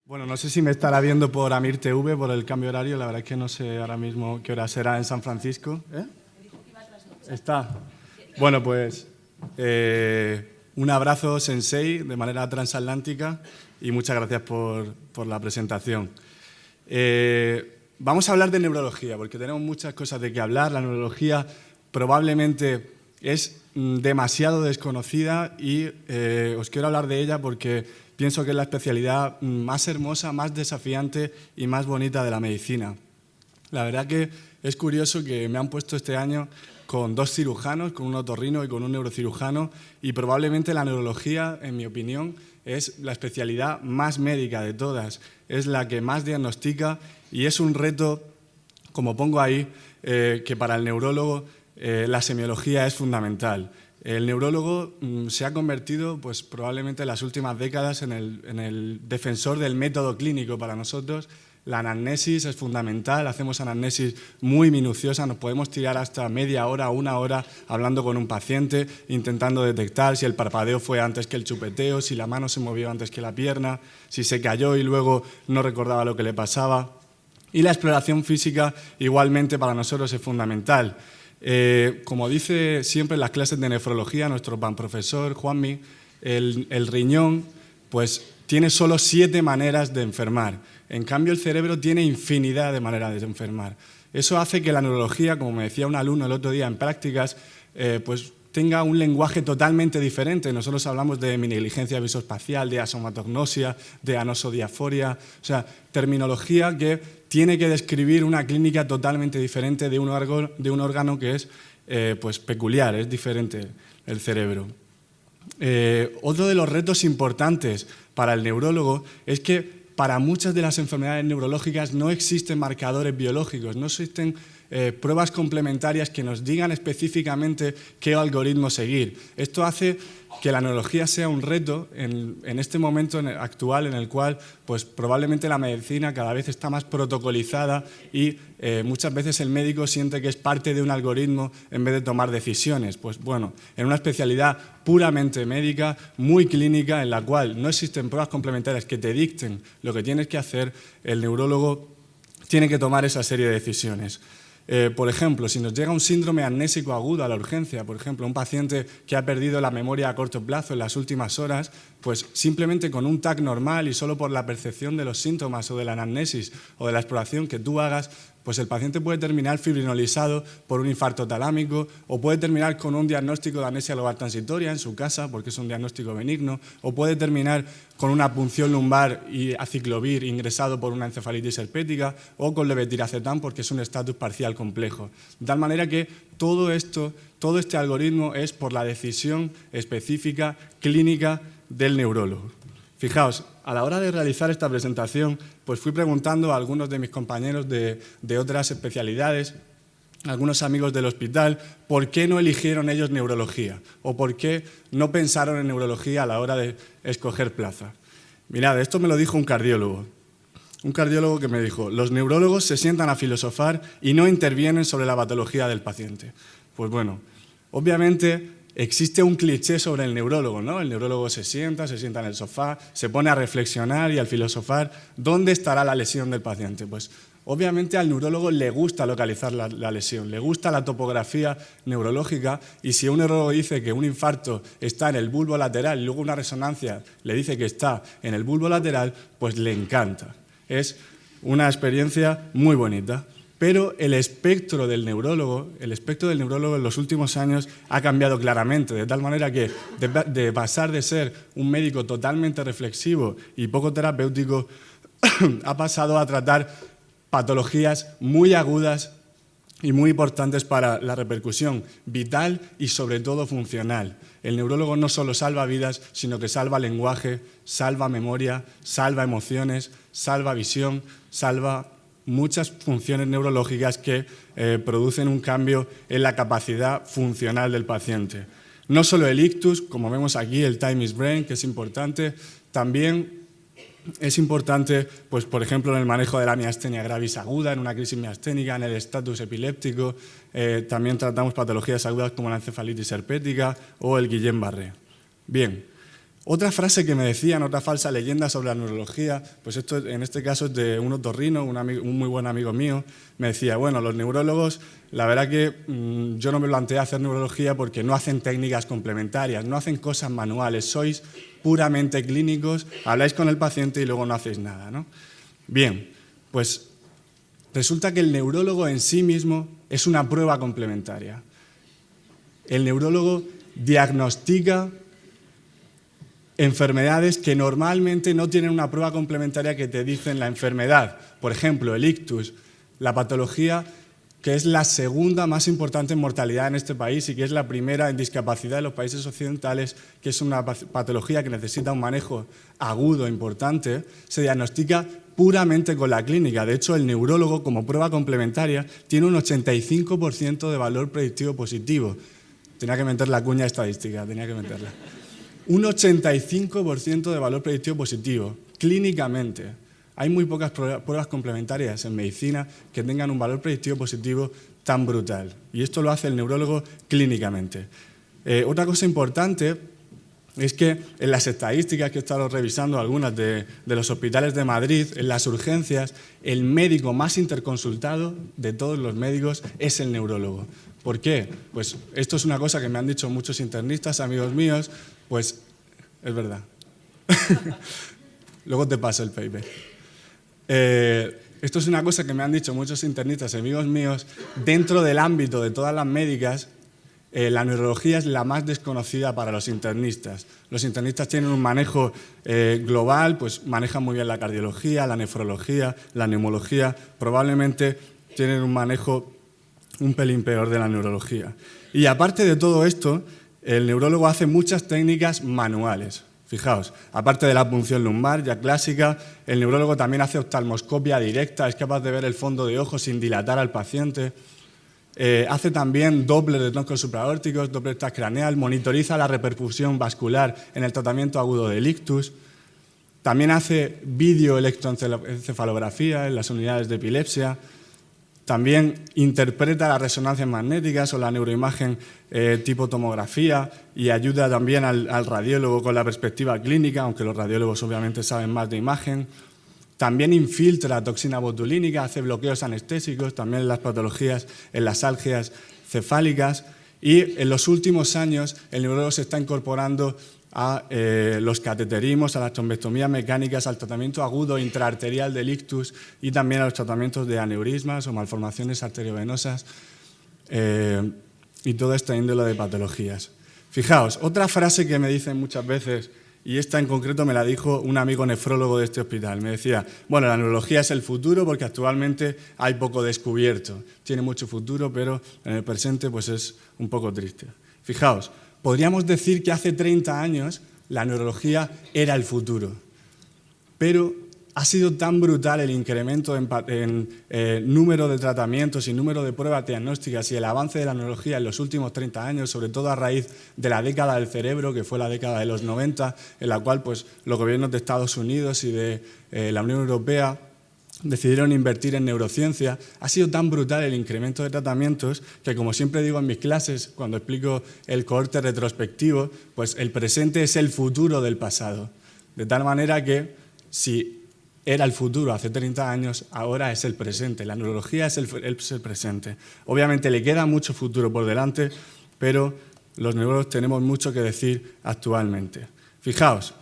Bueno, no sé si me estará viendo por Amir TV, por el cambio horario. La verdad es que no sé ahora mismo qué hora será en San Francisco. ¿Está? Bueno, pues un abrazo, Sensei, de manera transatlántica y muchas gracias por la presentación. Vamos a hablar de neurología, porque tenemos muchas cosas de qué hablar. La neurología probablemente es demasiado desconocida y os quiero hablar de ella porque pienso que es la especialidad más hermosa, más desafiante y más bonita de la medicina. La verdad que es curioso que me han puesto este año con dos cirujanos, con un otorrino y con un neurocirujano, y probablemente la neurología, en mi opinión, es la especialidad más médica de todas, es la que más diagnostica y es un reto, como pongo ahí, que para el neurólogo la semiología es fundamental. El neurólogo se ha convertido, pues, probablemente en las últimas décadas en el defensor del método clínico para nosotros. La anamnesis es fundamental, hacemos anamnesis muy minuciosa, nos podemos tirar hasta media hora, una hora hablando con un paciente, intentando detectar si el parpadeo fue antes que el chupeteo, si la mano se movió antes que la pierna, si se cayó y luego no recordaba lo que le pasaba. Y la exploración física igualmente para nosotros es fundamental. Como dice siempre en las clases de nefrología nuestro profesor Juanmi, el riñón pues, tiene solo 7 maneras de enfermar. En cambio, el cerebro tiene infinidad de maneras de enfermar. Eso hace que la neurología, como me decía un alumno el otro día en prácticas, pues tenga un lenguaje totalmente diferente. Nosotros hablamos de negligencia visoespacial, de asomatognosia, de anosodiaforia, o sea, terminología que tiene que describir una clínica totalmente diferente de un órgano que es pues peculiar, es diferente el cerebro. Otro de los retos importantes para el neurólogo es que para muchas de las enfermedades neurológicas no existen marcadores biológicos, no existen pruebas complementarias que nos digan específicamente qué algoritmo seguir. Esto hace que la neurología sea un reto en este momento actual en el cual pues, probablemente la medicina cada vez está más protocolizada y muchas veces el médico siente que es parte de un algoritmo en vez de tomar decisiones. Pues bueno, en una especialidad puramente médica, muy clínica, en la cual no existen pruebas complementarias que te dicten lo que tienes que hacer, el neurólogo tiene que tomar esa serie de decisiones. Por ejemplo, si nos llega un síndrome amnésico agudo a la urgencia, por ejemplo, un paciente que ha perdido la memoria a corto plazo en las últimas horas, pues simplemente con un TAC normal y solo por la percepción de los síntomas o de la anamnesis o de la exploración que tú hagas, pues el paciente puede terminar fibrinolizado por un infarto talámico o puede terminar con un diagnóstico de amnesia global transitoria en su casa porque es un diagnóstico benigno o puede terminar con una punción lumbar y aciclovir ingresado por una encefalitis herpética o con levetiracetam porque es un estatus parcial complejo. De tal manera que todo este algoritmo es por la decisión específica clínica del neurólogo. Fijaos, a la hora de realizar esta presentación, pues fui preguntando a algunos de mis compañeros de otras especialidades, algunos amigos del hospital, por qué no eligieron ellos neurología o por qué no pensaron en neurología a la hora de escoger plaza. Mirad, esto me lo dijo un cardiólogo que me dijo, los neurólogos se sientan a filosofar y no intervienen sobre la patología del paciente. Pues bueno, obviamente existe un cliché sobre el neurólogo, ¿no? El neurólogo se sienta en el sofá, se pone a reflexionar y al filosofar, ¿dónde estará la lesión del paciente? Pues obviamente al neurólogo le gusta localizar la lesión, le gusta la topografía neurológica y si un neurólogo dice que un infarto está en el bulbo lateral y luego una resonancia le dice que está en el bulbo lateral, pues le encanta. Es una experiencia muy bonita. Pero el espectro del neurólogo en los últimos años ha cambiado claramente, de tal manera que de pasar de ser un médico totalmente reflexivo y poco terapéutico, ha pasado a tratar patologías muy agudas y muy importantes para la repercusión vital y sobre todo funcional. El neurólogo no solo salva vidas, sino que salva lenguaje, salva memoria, salva emociones, salva visión, salva muchas funciones neurológicas que producen un cambio en la capacidad funcional del paciente. No solo el ictus, como vemos aquí, el time is brain, que es importante, también es importante, pues, por ejemplo, en el manejo de la miastenia gravis aguda, en una crisis miasténica, en el estatus epiléptico, también tratamos patologías agudas como la encefalitis herpética o el Guillain-Barré. Bien. Otra frase que me decían, otra falsa leyenda sobre la neurología, pues esto en este caso es de un otorrino, un muy buen amigo mío, me decía, bueno, los neurólogos, la verdad que yo no me planteé hacer neurología porque no hacen técnicas complementarias, no hacen cosas manuales, sois puramente clínicos, habláis con el paciente y luego no hacéis nada, ¿no? Bien, pues resulta que el neurólogo en sí mismo es una prueba complementaria. El neurólogo diagnostica enfermedades que normalmente no tienen una prueba complementaria que te dicen la enfermedad. Por ejemplo, el ictus, la patología que es la segunda más importante en mortalidad en este país y que es la primera en discapacidad en los países occidentales, que es una patología que necesita un manejo agudo importante, se diagnostica puramente con la clínica. De hecho, el neurólogo, como prueba complementaria, tiene un 85% de valor predictivo positivo. Tenía que meter la cuña estadística, tenía que meterla. Un 85% de valor predictivo positivo, clínicamente. Hay muy pocas pruebas complementarias en medicina que tengan un valor predictivo positivo tan brutal. Y esto lo hace el neurólogo clínicamente. Otra cosa importante es que en las estadísticas que he estado revisando, algunas de los hospitales de Madrid, en las urgencias, el médico más interconsultado de todos los médicos es el neurólogo. ¿Por qué? Pues esto es una cosa que me han dicho muchos internistas, amigos míos, pues es verdad. Luego te paso el paper. Esto es una cosa que me han dicho muchos internistas, amigos míos, dentro del ámbito de todas las médicas. La neurología es la más desconocida para los internistas. Los internistas tienen un manejo global, pues manejan muy bien la cardiología, la nefrología, la neumología. Probablemente tienen un manejo un pelín peor de la neurología. Y aparte de todo esto, el neurólogo hace muchas técnicas manuales. Fijaos, aparte de la punción lumbar, ya clásica, el neurólogo también hace oftalmoscopia directa, es capaz de ver el fondo de ojo sin dilatar al paciente. Hace también Doppler de troncos supraórticos, Doppler transcraneal, monitoriza la repercusión vascular en el tratamiento agudo del ictus. También hace videoelectroencefalografía en las unidades de epilepsia. También interpreta las resonancias magnéticas o la neuroimagen tipo tomografía y ayuda también al radiólogo con la perspectiva clínica, aunque los radiólogos obviamente saben más de imagen. También infiltra toxina botulínica, hace bloqueos anestésicos, también en las patologías, en las algias cefálicas. Y en los últimos años el neurólogo se está incorporando a los cateterismos, a las trombectomías mecánicas, al tratamiento agudo intraarterial del ictus y también a los tratamientos de aneurismas o malformaciones arteriovenosas y toda esta índole de patologías. Fijaos, otra frase que me dicen muchas veces, y esta en concreto me la dijo un amigo nefrólogo de este hospital, me decía, bueno, la neurología es el futuro porque actualmente hay poco descubierto, tiene mucho futuro, pero en el presente pues es un poco triste. Fijaos, podríamos decir que hace 30 años la neurología era el futuro, pero ha sido tan brutal el incremento en número de tratamientos y número de pruebas diagnósticas y el avance de la neurología en los últimos 30 años, sobre todo a raíz de la década del cerebro, que fue la década de los 90, en la cual pues, los gobiernos de Estados Unidos y de la Unión Europea decidieron invertir en neurociencia. Ha sido tan brutal el incremento de tratamientos que, como siempre digo en mis clases, cuando explico el cohorte retrospectivo, pues el presente es el futuro del pasado. De tal manera que, si era el futuro hace 30 años, ahora es el presente. La neurología es el presente. Obviamente le queda mucho futuro por delante, pero los neurólogos tenemos mucho que decir actualmente. Fijaos,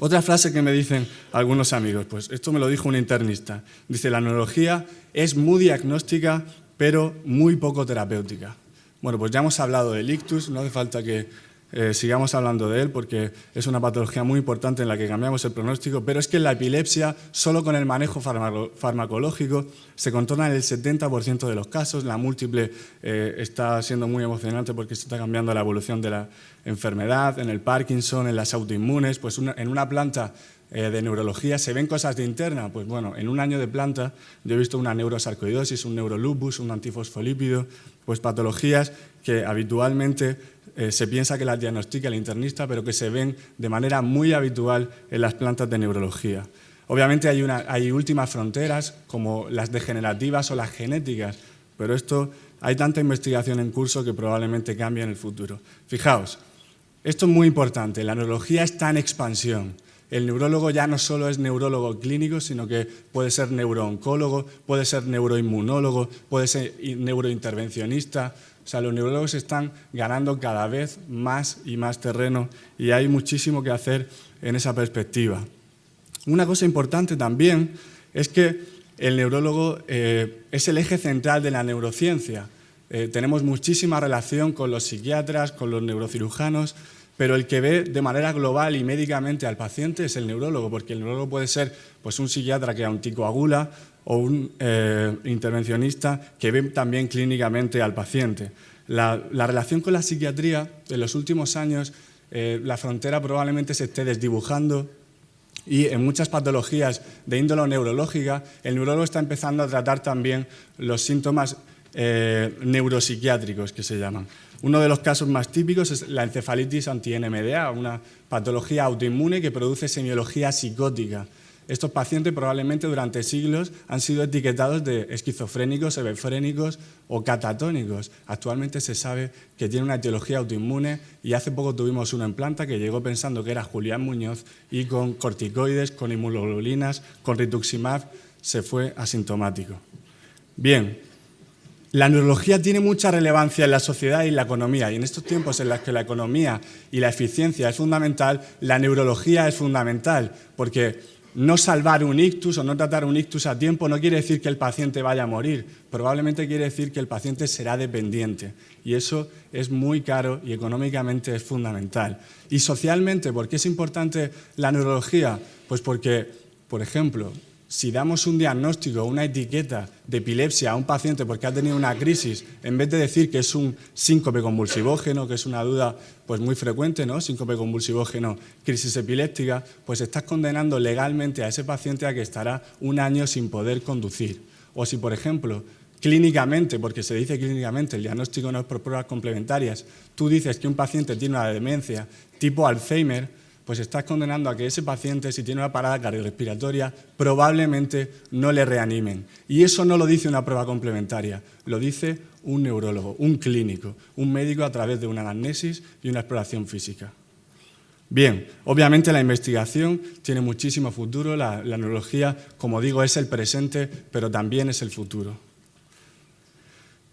otra frase que me dicen algunos amigos, pues esto me lo dijo un internista. Dice, la neurología es muy diagnóstica, pero muy poco terapéutica. Bueno, pues ya hemos hablado del ictus, no hace falta que sigamos hablando de él porque es una patología muy importante en la que cambiamos el pronóstico, pero es que en la epilepsia, solo con el manejo farmacológico, se controla en el 70% de los casos. La múltiple está siendo muy emocionante porque se está cambiando la evolución de la enfermedad. En el Parkinson, en las autoinmunes, pues en una planta de neurología se ven cosas de interna. Pues bueno, en un año de planta yo he visto una neurosarcoidosis, un neurolupus, un antifosfolípido, pues patologías que habitualmente se piensa que las diagnostica el internista, pero que se ven de manera muy habitual en las plantas de neurología. Obviamente hay últimas fronteras, como las degenerativas o las genéticas, pero hay tanta investigación en curso que probablemente cambie en el futuro. Fijaos, Esto es muy importante, la neurología está en expansión. El neurólogo ya no solo es neurólogo clínico, sino que puede ser neurooncólogo, puede ser neuroinmunólogo, puede ser neurointervencionista. O sea, los neurólogos están ganando cada vez más y más terreno y hay muchísimo que hacer en esa perspectiva. Una cosa importante también es que el neurólogo es el eje central de la neurociencia. Tenemos muchísima relación con los psiquiatras, con los neurocirujanos, pero el que ve de manera global y médicamente al paciente es el neurólogo, porque el neurólogo puede ser pues, un psiquiatra que anticoagula o un intervencionista que ve también clínicamente al paciente. La relación con la psiquiatría, en los últimos años, la frontera probablemente se esté desdibujando y en muchas patologías de índole neurológica, el neurólogo está empezando a tratar también los síntomas neuropsiquiátricos que se llaman. Uno de los casos más típicos es la encefalitis anti-NMDA, una patología autoinmune que produce semiología psicótica. Estos pacientes probablemente durante siglos han sido etiquetados de esquizofrénicos, hebefrénicos o catatónicos. Actualmente se sabe que tiene una etiología autoinmune y hace poco tuvimos uno en planta que llegó pensando que era Julián Muñoz y con corticoides, con inmunoglobulinas, con rituximab se fue asintomático. Bien. La neurología tiene mucha relevancia en la sociedad y en la economía, y en estos tiempos en los que la economía y la eficiencia es fundamental, la neurología es fundamental, porque no salvar un ictus o no tratar un ictus a tiempo no quiere decir que el paciente vaya a morir, probablemente quiere decir que el paciente será dependiente, y eso es muy caro y económicamente es fundamental. Y socialmente, ¿por qué es importante la neurología? Pues porque, por ejemplo, si damos un diagnóstico, una etiqueta de epilepsia a un paciente porque ha tenido una crisis, en vez de decir que es un síncope convulsivógeno, que es una duda pues muy frecuente, ¿no? Síncope convulsivógeno, crisis epiléptica, pues estás condenando legalmente a ese paciente a que estará un año sin poder conducir. O si, por ejemplo, clínicamente, porque se dice clínicamente, el diagnóstico no es por pruebas complementarias, tú dices que un paciente tiene una demencia tipo Alzheimer, pues estás condenando a que ese paciente, si tiene una parada cardiorrespiratoria, probablemente no le reanimen. Y eso no lo dice una prueba complementaria, lo dice un neurólogo, un clínico, un médico a través de una anamnesis y una exploración física. Bien, obviamente la investigación tiene muchísimo futuro, la neurología, como digo, es el presente, pero también es el futuro.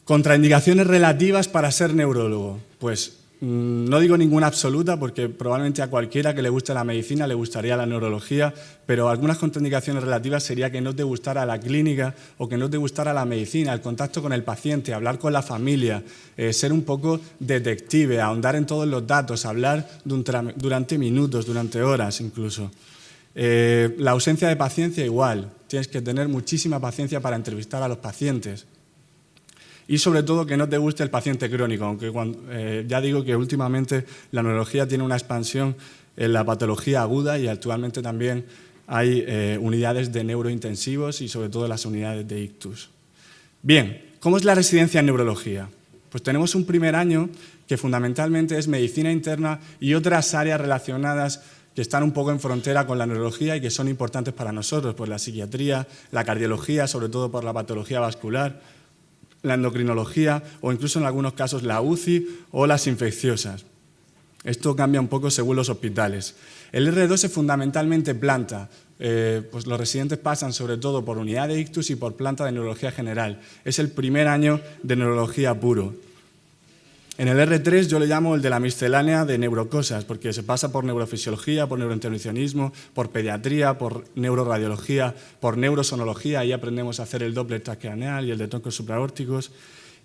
Contraindicaciones relativas para ser neurólogo, pues no digo ninguna absoluta porque probablemente a cualquiera que le guste la medicina le gustaría la neurología, pero algunas contraindicaciones relativas sería que no te gustara la clínica o que no te gustara la medicina, el contacto con el paciente, hablar con la familia, ser un poco detective, ahondar en todos los datos, hablar durante minutos, durante horas incluso. La ausencia de paciencia igual, tienes que tener muchísima paciencia para entrevistar a los pacientes. Y sobre todo que no te guste el paciente crónico, aunque ya digo que últimamente la neurología tiene una expansión en la patología aguda y actualmente también hay unidades de neurointensivos y sobre todo las unidades de ictus. Bien, ¿cómo es la residencia en neurología? Pues tenemos un primer año que fundamentalmente es medicina interna y otras áreas relacionadas que están un poco en frontera con la neurología y que son importantes para nosotros, pues la psiquiatría, la cardiología, sobre todo por la patología vascular, la endocrinología o incluso en algunos casos la UCI o las infecciosas. Esto cambia un poco según los hospitales. El R2 es fundamentalmente planta, pues los residentes pasan sobre todo por unidad de ictus y por planta de neurología general. Es el primer año de neurología puro. En el R3 yo le llamo el de la miscelánea de neurocosas, porque se pasa por neurofisiología, por neurointervencionismo, por pediatría, por neuroradiología, por neurosonología, ahí aprendemos a hacer el Doppler transcraneal y el de troncos supraórticos.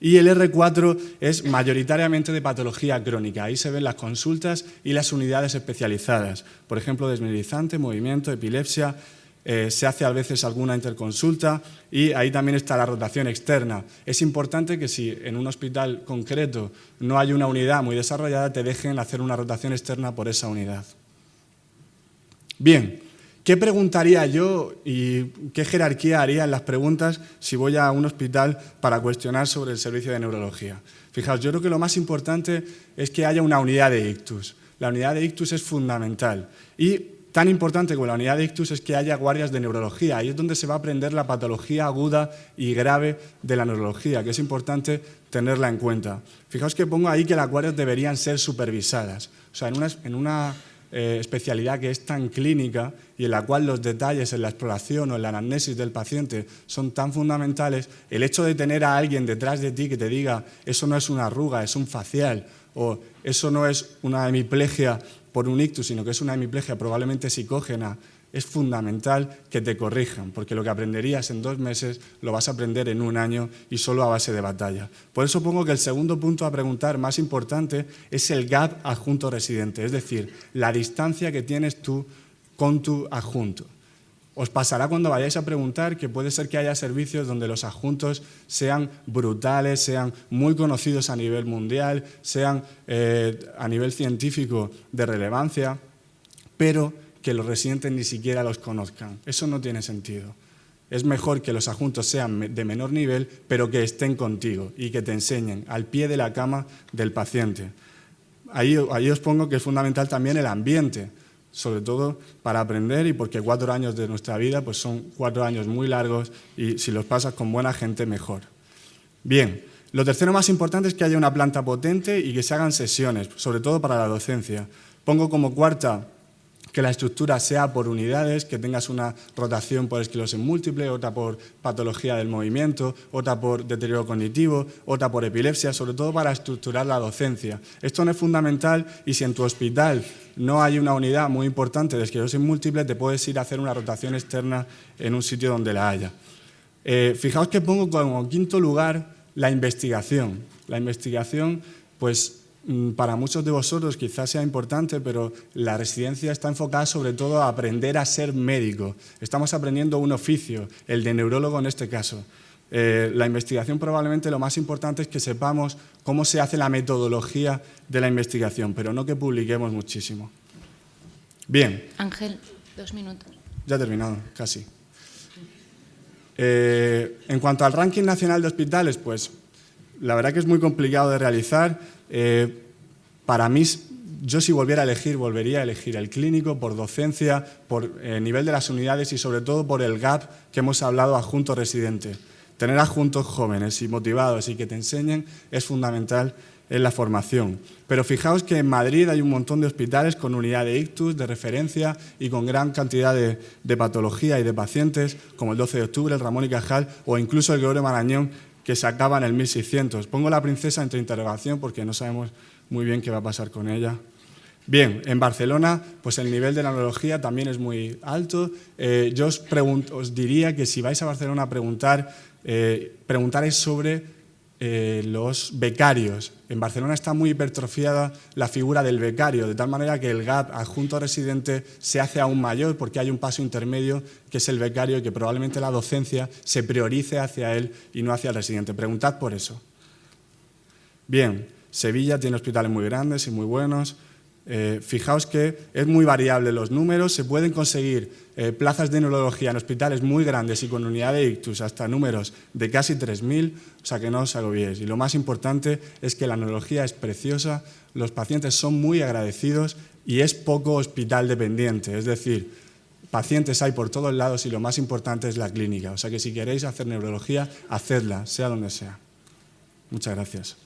Y el R4 es mayoritariamente de patología crónica, ahí se ven las consultas y las unidades especializadas, por ejemplo, desmineralizante, movimiento, epilepsia. Se hace a veces alguna interconsulta y ahí también está la rotación externa. Es importante que si en un hospital concreto no hay una unidad muy desarrollada, te dejen hacer una rotación externa por esa unidad. Bien, ¿qué preguntaría yo y qué jerarquía haría en las preguntas si voy a un hospital para cuestionar sobre el servicio de neurología? Fijaos, yo creo que lo más importante es que haya una unidad de ictus. La unidad de ictus es fundamental y tan importante como la unidad de ictus es que haya guardias de neurología. Ahí es donde se va a aprender la patología aguda y grave de la neurología, que es importante tenerla en cuenta. Fijaos que pongo ahí que las guardias deberían ser supervisadas. O sea, en una especialidad que es tan clínica y en la cual los detalles en la exploración o en la anamnesis del paciente son tan fundamentales, el hecho de tener a alguien detrás de ti que te diga eso no es una arruga, es un facial, o eso no es una hemiplegia por un ictus, sino que es una hemiplegia probablemente psicógena, es fundamental que te corrijan, porque lo que aprenderías en 2 meses lo vas a aprender en 1 año y solo a base de batalla. Por eso pongo que el segundo punto a preguntar más importante es el gap adjunto-residente, es decir, la distancia que tienes tú con tu adjunto. Os pasará cuando vayáis a preguntar que puede ser que haya servicios donde los adjuntos sean brutales, sean muy conocidos a nivel mundial, sean a nivel científico de relevancia, pero que los residentes ni siquiera los conozcan. Eso no tiene sentido. Es mejor que los adjuntos sean de menor nivel, pero que estén contigo y que te enseñen al pie de la cama del paciente. Ahí os pongo que es fundamental también el ambiente, sobre todo para aprender y porque 4 años de nuestra vida pues son 4 años muy largos y si los pasas con buena gente, mejor. Bien, lo tercero más importante es que haya una planta potente y que se hagan sesiones, sobre todo para la docencia. Pongo como cuarta que la estructura sea por unidades, que tengas una rotación por esclerosis múltiple, otra por patología del movimiento, otra por deterioro cognitivo, otra por epilepsia, sobre todo para estructurar la docencia. Esto no es fundamental y si en tu hospital no hay una unidad muy importante de esclerosis múltiple, te puedes ir a hacer una rotación externa en un sitio donde la haya. Fijaos que pongo como quinto lugar la investigación. La investigación, pues, para muchos de vosotros quizás sea importante, pero la residencia está enfocada sobre todo a aprender a ser médico. Estamos aprendiendo un oficio, el de neurólogo en este caso. La investigación probablemente lo más importante es que sepamos cómo se hace la metodología de la investigación, pero no que publiquemos muchísimo. Bien. Ángel, 2 minutos. Ya he terminado, casi. En cuanto al ranking nacional de hospitales, pues la verdad que es muy complicado de realizar. Para mí, yo si volviera a elegir, volvería a elegir el clínico por docencia, por nivel de las unidades y sobre todo por el gap que hemos hablado adjunto-residente. Tener adjuntos jóvenes y motivados y que te enseñen es fundamental en la formación. Pero fijaos que en Madrid hay un montón de hospitales con unidad de ictus, de referencia y con gran cantidad de patología y de pacientes, como el 12 de octubre, el Ramón y Cajal o incluso el Gregorio Marañón, que se acaba en el 1600. Pongo la princesa entre interrogación porque no sabemos muy bien qué va a pasar con ella. Bien, en Barcelona pues el nivel de la neurología también es muy alto. Yo os diría que si vais a Barcelona a preguntaréis sobre los becarios. En Barcelona está muy hipertrofiada la figura del becario, de tal manera que el gap adjunto-residente se hace aún mayor porque hay un paso intermedio que es el becario y que probablemente la docencia se priorice hacia él y no hacia el residente. Preguntad por eso. Bien, Sevilla tiene hospitales muy grandes y muy buenos. Fijaos que es muy variable los números, se pueden conseguir plazas de neurología en hospitales muy grandes y con unidad de ictus hasta números de casi 3.000, o sea que no os agobiéis. Y lo más importante es que la neurología es preciosa, los pacientes son muy agradecidos y es poco hospital dependiente, es decir, pacientes hay por todos lados y lo más importante es la clínica. O sea que si queréis hacer neurología, hacedla, sea donde sea. Muchas gracias.